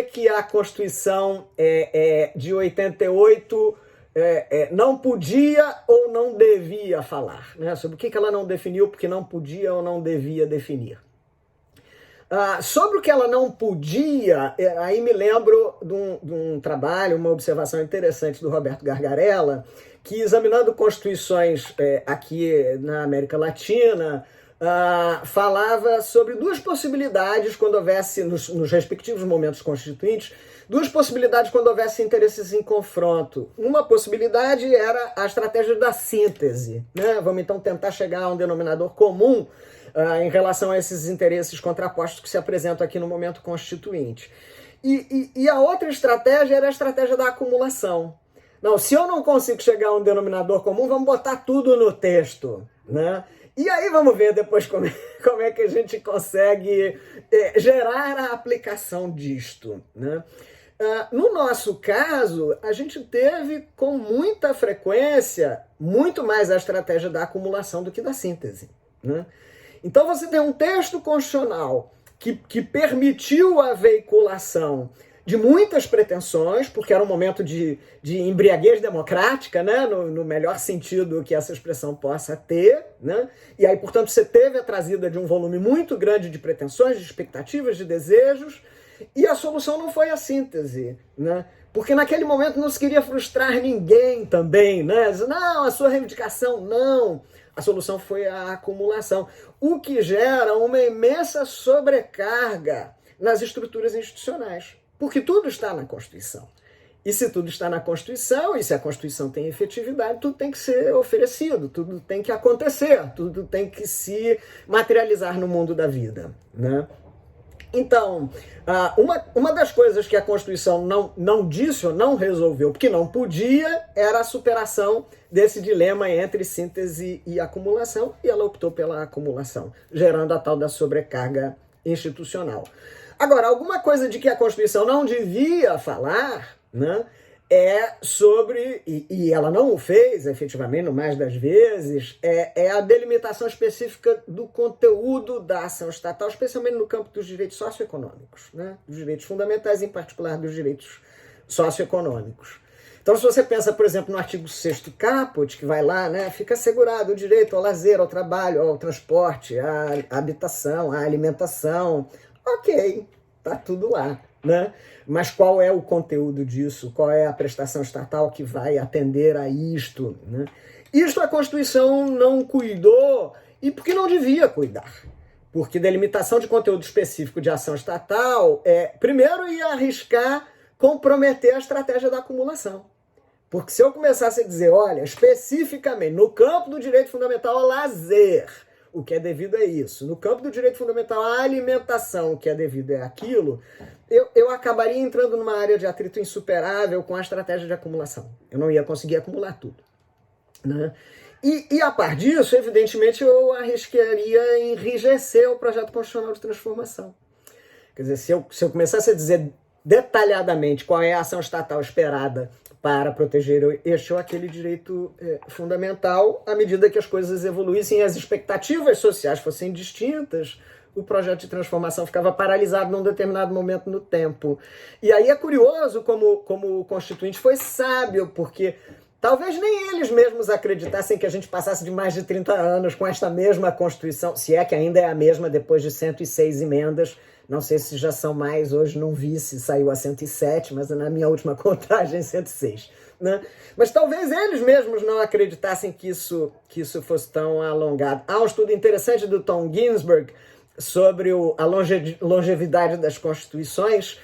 que a Constituição de 88 não podia ou não devia falar, né? Sobre o que ela não definiu, porque não podia ou não devia definir. Sobre o que ela não podia, aí me lembro de um trabalho, uma observação interessante do Roberto Gargarella, que examinando constituições aqui na América Latina, falava sobre duas possibilidades quando houvesse, nos respectivos momentos constituintes, duas possibilidades quando houvesse interesses em confronto. Uma possibilidade era a estratégia da síntese, né? Vamos então tentar chegar a um denominador comum em relação a esses interesses contrapostos que se apresentam aqui no momento constituinte. E a outra estratégia era a estratégia da acumulação. Não, se eu não consigo chegar a um denominador comum, vamos botar tudo no texto, né? E aí vamos ver depois como é que a gente consegue gerar a aplicação disto, né? No nosso caso, a gente teve com muita frequência muito mais a estratégia da acumulação do que da síntese, né? Então você tem um texto constitucional que permitiu a veiculação de muitas pretensões, porque era um momento de embriaguez democrática, né? No melhor sentido que essa expressão possa ter, né? E aí, portanto, você teve a trazida de um volume muito grande de pretensões, de expectativas, de desejos, e a solução não foi a síntese, né? Porque naquele momento não se queria frustrar ninguém também, né? Não, a sua reivindicação, não. A solução foi a acumulação, o que gera uma imensa sobrecarga nas estruturas institucionais, porque tudo está na Constituição. E se tudo está na Constituição, e se a Constituição tem efetividade, tudo tem que ser oferecido, tudo tem que acontecer, tudo tem que se materializar no mundo da vida, né? Então, uma das coisas que a Constituição não disse ou não resolveu, porque não podia, era a superação desse dilema entre síntese e acumulação, e ela optou pela acumulação, gerando a tal da sobrecarga institucional. Agora, alguma coisa de que a Constituição não devia falar, né, é sobre, e ela não o fez efetivamente, no mais das vezes, é a delimitação específica do conteúdo da ação estatal, especialmente no campo dos direitos socioeconômicos, né, dos direitos fundamentais, em particular dos direitos socioeconômicos. Então, se você pensa, por exemplo, no artigo 6º caput, que vai lá, né, fica assegurado o direito ao lazer, ao trabalho, ao transporte, à habitação, à alimentação. Ok, tá tudo lá, né? Mas qual é o conteúdo disso? Qual é a prestação estatal que vai atender a isto, né? Isto a Constituição não cuidou, e porque não devia cuidar. Porque delimitação de conteúdo específico de ação estatal, primeiro ia arriscar comprometer a estratégia da acumulação. Porque se eu começasse a dizer, olha, especificamente no campo do direito fundamental ao lazer, o que é devido é isso, no campo do direito fundamental à alimentação, o que é devido é aquilo, eu acabaria entrando numa área de atrito insuperável com a estratégia de acumulação. Eu não ia conseguir acumular tudo, né? E a par disso, evidentemente, eu arriscaria enrijecer o projeto constitucional de transformação. Quer dizer, se eu começasse a dizer detalhadamente qual é a ação estatal esperada para proteger este ou aquele direito fundamental, à medida que as coisas evoluíssem e as expectativas sociais fossem distintas, o projeto de transformação ficava paralisado num determinado momento no tempo. E aí é curioso como o Constituinte foi sábio, porque talvez nem eles mesmos acreditassem que a gente passasse de mais de 30 anos com esta mesma Constituição, se é que ainda é a mesma depois de 106 emendas. Não sei se já são mais, hoje não vi se saiu a 107, mas na minha última contagem 106. Né? Mas talvez eles mesmos não acreditassem que isso fosse tão alongado. Há um estudo interessante do Tom Ginsburg sobre a longevidade das constituições,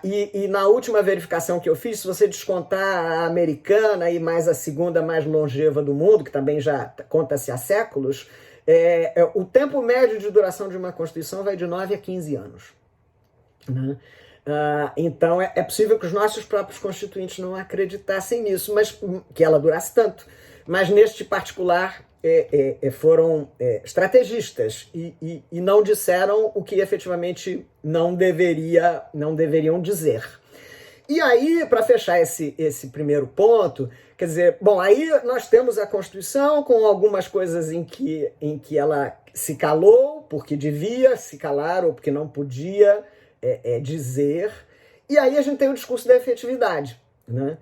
e na última verificação que eu fiz, se você descontar a americana e mais a segunda mais longeva do mundo, que também já conta-se há séculos, o tempo médio de duração de uma Constituição vai de 9 a 15 anos. Né? Então é possível que os nossos próprios constituintes não acreditassem nisso, mas que ela durasse tanto. Mas neste particular foram estrategistas e não disseram o que efetivamente não deveriam dizer. E aí, para fechar esse primeiro ponto, quer dizer, bom, aí nós temos a Constituição com algumas coisas em que ela se calou porque devia se calar ou porque não podia dizer, E aí a gente tem o discurso da efetividade, né?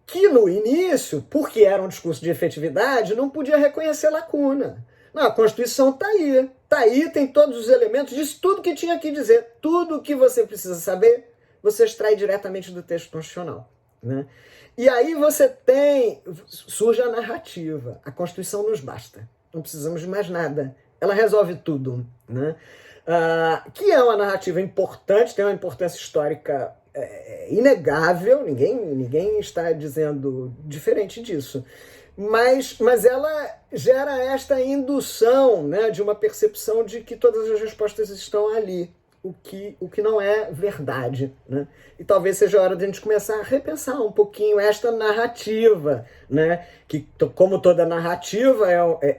Que no início, porque era um discurso de efetividade, não podia reconhecer lacuna. Não, a Constituição está aí, tem todos os elementos, diz tudo que tinha que dizer. Tudo o que você precisa saber, você extrai diretamente do texto constitucional, né? E aí surge a narrativa. A Constituição nos basta, não precisamos de mais nada. Ela resolve tudo, né? Que é uma narrativa importante, tem uma importância histórica inegável, ninguém está dizendo diferente disso. Mas ela gera esta indução, né, de uma percepção de que todas as respostas estão ali, o que não é verdade, né? E talvez seja a hora de a gente começar a repensar um pouquinho esta narrativa, né? Que, como toda narrativa,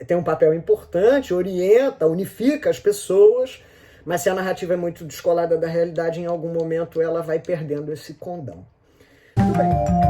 tem um papel importante, orienta, unifica as pessoas, mas se a narrativa é muito descolada da realidade, em algum momento ela vai perdendo esse condão. Tudo bem.